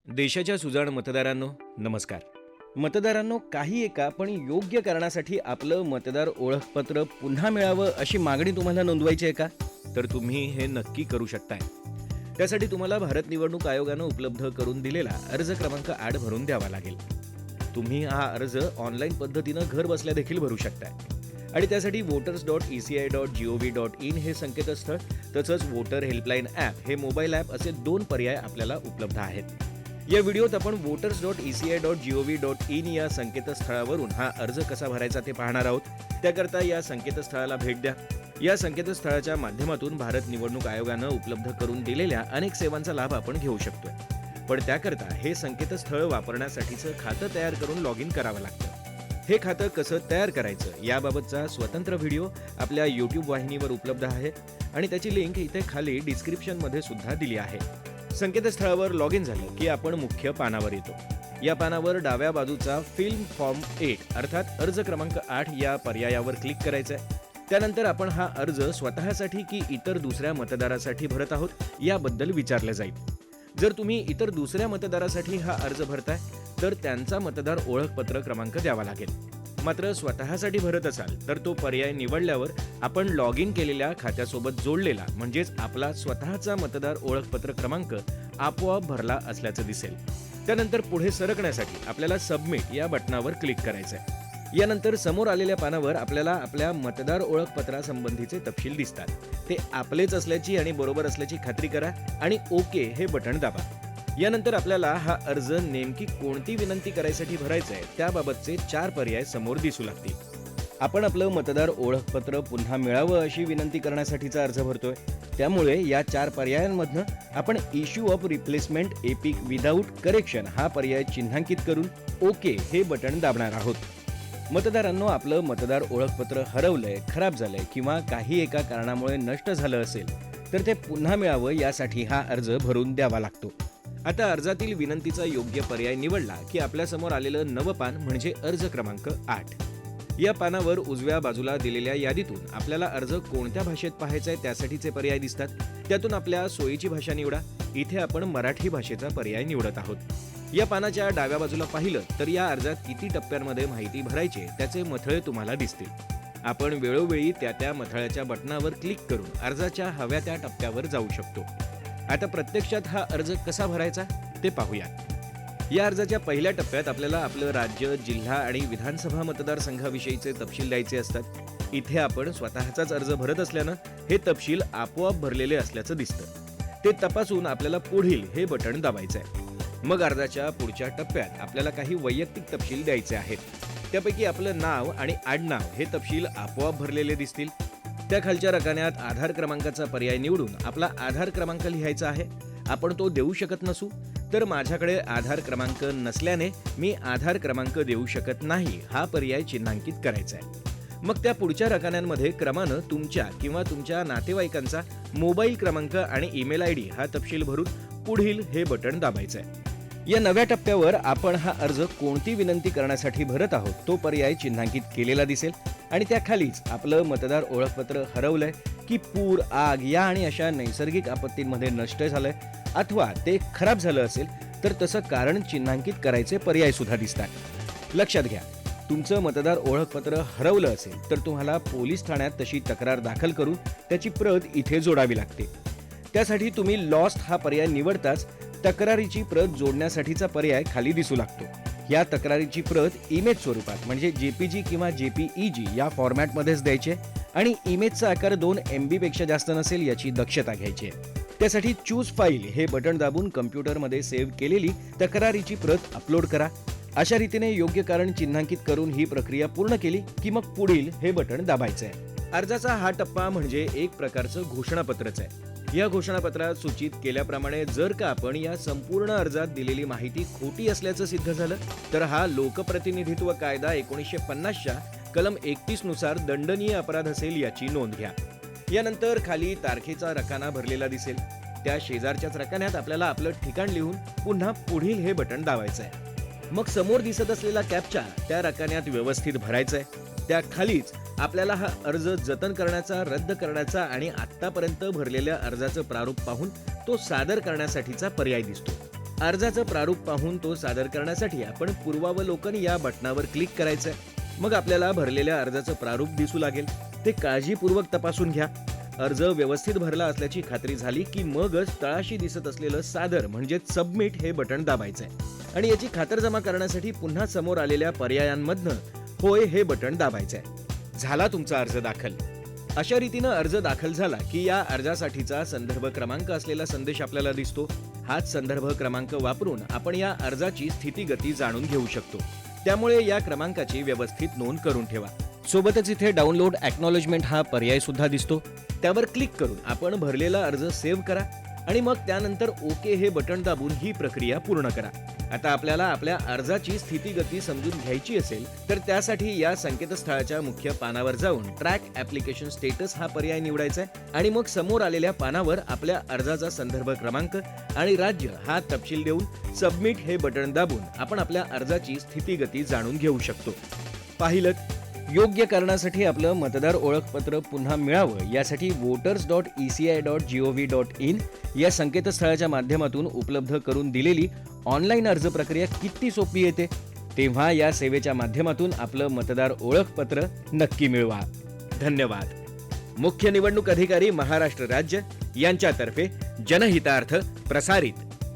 देशाच्या सुजाण मतदारांनो, नमस्कार. मतदारांनो, काही एका पण योग्य कारणासाठी आपलं मतदार ओळखपत्र पुन्हा मिळावं अशी मागणी तुम्हाला नोंदवायची आहे का? तर तुम्ही हे नक्की करू शकताय. त्यासाठी तुम्हाला भारत निवडणूक आयोगानं उपलब्ध करून दिलेला अर्ज क्रमांक 8 भरून द्यावा लागेल. तुम्ही हा अर्ज ऑनलाईन पद्धतीनं घर बसल्या देखील भरू शकताय. आणि त्यासाठी voters.eci.gov.in हे संकेतस्थळ तसंच वोटर हेल्पलाईन ॲप हे मोबाईल ॲप असे 2 पर्याय आपल्याला उपलब्ध आहेत. या व्हिडिओत आपण voters.eci.gov.in या संकेतस्थळावरून हा अर्ज कसा भरायचा ते पाहणार आहोत. त्याकरता या संकेतस्थळाला भेट द्या. या संकेतस्थळाच्या माध्यमातून भारत निवडणूक आयोगानं उपलब्ध करून दिलेल्या अनेक सेवांचा लाभ आपण घेऊ शकतोय. पण त्याकरता हे संकेतस्थळ वापरण्यासाठीचं खातं तयार करून लॉग इन करावं लागतं. हे खातं कसं तयार करायचं याबाबतचा स्वतंत्र व्हिडिओ आपल्या YouTube वाहिनीवर उपलब्ध आहे आणि त्याची लिंक इथे खाली डिस्क्रिप्शनमध्ये सुद्धा दिली आहे. संकेतस्थळावर लॉग इन झालं की आपण मुख्य पानावर येतो. या पानावर डाव्या बाजूचा फिल फॉर्म 8 अर्थात अर्ज क्रमांक 8 या पर्यायावर क्लिक करायचं आहे. त्यानंतर आपण हा अर्ज स्वतःसाठी की इतर दुसऱ्या मतदारासाठी भरत आहोत याबद्दल विचारलं जाईल. जर तुम्ही इतर दुसऱ्या मतदारासाठी हा अर्ज भरताय तर त्यांचा मतदार ओळखपत्र क्रमांक द्यावा लागेल. मात्र स्वतःसाठी भरत असाल तर तो पर्याय निवडल्यावर आपण लॉग इन केलेल्या खात्यासोबत जोडलेला म्हणजेच आपला स्वतःचा मतदार ओळखपत्र क्रमांक आपोआप भरला असल्याचं दिसेल. त्यानंतर पुढे सरकण्यासाठी आपल्याला सबमिट या बटनावर क्लिक करायचं आहे. यानंतर समोर आलेल्या पानावर आपल्याला आपल्या मतदार ओळखपत्रासंबंधीचे तपशील दिसतात. ते आपलेच असल्याची आणि बरोबर असल्याची खात्री करा आणि ओके हे बटण दाबा. यानंतर आपल्याला हा अर्ज नेमकी कोणती विनंती करायसाठी भरायचा आहे त्याबाबतचे 4 पर्याय समोर दिसू लागतील. आपण आपलं मतदार ओळखपत्र पुन्हा मिळावं अशी विनंती करण्यासाठीचा अर्ज भरतोय. त्यामुळे या 4 पर्यायांमधनं आपण issue of replacement epic without correction हा पर्याय चिन्हांकित करून ओके हे बटण दाबणार आहोत. मतदारांनो, आपलं मतदार ओळखपत्र हरवलंय, खराब झालंय किंवा काही एका कारणामुळे नष्ट झालं असेल तर ते पुन्हा मिळावं यासाठी हा अर्ज भरून द्यावा लागतो. आता अर्जातील विनंतीचा योग्य पर्याय निवडला की आपल्यासमोर आलेलं नवं पान म्हणजे अर्ज क्रमांक 8. या पानावर उजव्या बाजूला दिलेल्या यादीतून आपल्याला अर्ज कोणत्या भाषेत पाहायचा आहे त्यासाठीचे पर्याय दिसतात. त्यातून आपल्या सोयीची भाषा निवडा. इथे आपण मराठी भाषेचा पर्याय निवडत आहोत. या पानाच्या डाव्या बाजूला पाहिलं तर या अर्जात किती टप्प्यांमध्ये माहिती भरायची त्याचे मथळे तुम्हाला दिसतील. आपण वेळोवेळी त्या मथळ्याच्या बटनावर क्लिक करून अर्जाच्या हव्या त्या टप्प्यावर जाऊ शकतो. आता प्रत्यक्षात हा अर्ज कसा भरायचा ते पाहूया. या अर्जाच्या पहिल्या टप्प्यात आपल्याला आपलं राज्य, जिल्हा आणि विधानसभा मतदारसंघाविषयीचे तपशील द्यायचे असतात. इथे आपण स्वतःचाच अर्ज भरत असल्यानं हे तपशील आपोआप भरलेले असल्याचं दिसतं. ते तपासून आपल्याला पुढील हे बटण दाबायचं आहे. मग अर्जाच्या पुढच्या टप्प्यात आपल्याला काही वैयक्तिक तपशील द्यायचे आहेत. त्यापैकी आपलं नाव आणि आडनाव हे तपशील आपोआप भरलेले दिसतील. त्या खालच्या रकान्यात आधार क्रमांकाचा पर्याय निवडून आपला आधार क्रमांक लिहायचा आहे. आपण तो देऊ शकत नसू तर माझ्याकडे आधार क्रमांक नसल्याने मी आधार क्रमांक देऊ शकत नाही हा पर्याय चिन्हांकित करायचा आहे. मग त्या पुढच्या रकान्यांमध्ये क्रमानं तुमच्या किंवा तुमच्या नातेवाईकांचा मोबाईल क्रमांक आणि ईमेल ID हा तपशील भरून पुढील हे बटण दाबायचं आहे. या नव्या टप्प्यावर आपण हा अर्ज कोणती विनंती करण्यासाठी भरत आहोत तो पर्याय चिन्हांकित केलेला दिसेल आणि त्याखालीच आपलं मतदार ओळखपत्र हरवलंय की पूर, आग या आणि अशा नैसर्गिक आपत्तींमध्ये नष्ट झालंय अथवा ते खराब झालं असेल तर तसं कारण चिन्हांकित करायचे पर्याय सुद्धा दिसतात. लक्षात घ्या, तुमचं मतदार ओळखपत्र हरवलं असेल तर तुम्हाला पोलीस ठाण्यात तशी तक्रार दाखल करून त्याची प्रत इथे जोडावी लागते. त्यासाठी तुम्ही लॉस्ट हा पर्याय निवडताच तक्रारीची प्रत जोडण्यासाठीचा पर्याय खाली दिसू लागतो. या तक्रारीची प्रत इमेज स्वरूपात म्हणजे JPG किंवा JPEG या फॉर्मॅटमध्येच द्यायची आणि इमेजचा आकार 2 MB पेक्षा जास्त नसेल याची दक्षता घ्यायची आहे. त्यासाठी चूज फाईल हे बटण दाबून कम्प्युटरमध्ये सेव्ह केलेली तक्रारीची प्रत अपलोड करा. अशा रीतीने योग्य कारण चिन्हांकित करून ही प्रक्रिया पूर्ण केली की मग पुढील हे बटण दाबायचं आहे. अर्जाचा हा टप्पा म्हणजे एक प्रकारचं घोषणापत्रच आहे. या घोषणापत्रात सूचित केल्याप्रमाणे जर का आपण या संपूर्ण अर्जात दिलेली माहिती खोटी असल्याचं सिद्ध झालं तर हा लोकप्रतिनिधित्व कायदा 1950च्या कलम 31 नुसार दंडनीय अपराध असेल याची नोंद घ्या. यानंतर खाली तारखेचा रकाना भरलेला दिसेल. त्या शेजारच्याच रकान्यात आपल्याला आपलं ठिकाण लिहून पुन्हा पुढील हे बटण दाबायचं आहे. मग समोर दिसत असलेला कॅप्चा त्या रकान्यात व्यवस्थित भरायचा आहे. त्या खालीच आपल्याला हा अर्ज जतन करण्याचा, रद्द करण्याचा आणि आत्तापर्यंत भरलेल्या अर्जाचं प्रारूप पाहून तो सादर करण्यासाठीचा पर्याय दिसतो. अर्जाचं प्रारूप पाहून तो सादर करण्यासाठी आपण पूर्वावलोकन या बटणावर क्लिक करायचंय. मग आपल्याला भरलेल्या अर्जाचं प्रारूप दिसू लागेल. ते काळजीपूर्वक तपासून घ्या. अर्ज व्यवस्थित भरला असल्याची खात्री झाली की मगच तळाशी दिसत असलेलं सादर म्हणजेच सबमिट हे बटण दाबायचंय आणि याची खातरजमा करण्यासाठी पुन्हा समोर आलेल्या पर्यायांमधनं होय हे बटण दाबायचंय. झाला तुमचा अर्ज दाखल. अशा रीतीनं अर्ज दाखल झाला की या अर्जासाठीचा संदर्भ क्रमांक असलेला संदेश आपल्याला दिसतो. हाच संदर्भ क्रमांक वापरून आपण या अर्जाची स्थितीगती जाणून घेऊ शकतो. त्यामुळे या क्रमांकाची व्यवस्थित नोंद करून ठेवा. सोबतच इथे डाउनलोड एक्नॉलेजमेंट हा पर्याय सुद्धा दिसतो. त्यावर क्लिक करून आपण भरलेला अर्ज सेव्ह करा आणि मग त्यानंतर ओके हे बटण दाबून ही प्रक्रिया पूर्ण करा. आता आपल्याला आपल्या अर्जाची स्थितीगती समजून घ्यायची असेल तर त्यासाठी या संकेतस्थळाच्या मुख्य पानावर जाऊन ट्रॅक ॲप्लिकेशन स्टेटस हा पर्याय निवडायचा आहे आणि मग समोर आलेल्या पानावर आपल्या अर्जाचा संदर्भ क्रमांक आणि राज्य हा तपशील देऊन सबमिट हे बटण दाबून आपण आपल्या अर्जाची स्थितीगती जाणून घेऊ शकतो. पाहिलं, योग्य कारणासाठी आपलं मतदार ओळखपत्र पुन्हा मिळावं यासाठी voters.eci.gov.in या संकेतस्थळाच्या माध्यमातून उपलब्ध करून दिलेली ऑनलाईन अर्ज प्रक्रिया किती सोपी येते. तेव्हा या सेवेच्या माध्यमातून आपलं मतदार ओळखपत्र नक्की मिळवा. धन्यवाद. मुख्य निवडणूक अधिकारी महाराष्ट्र राज्य यांच्यातर्फे जनहितार्थ प्रसारित.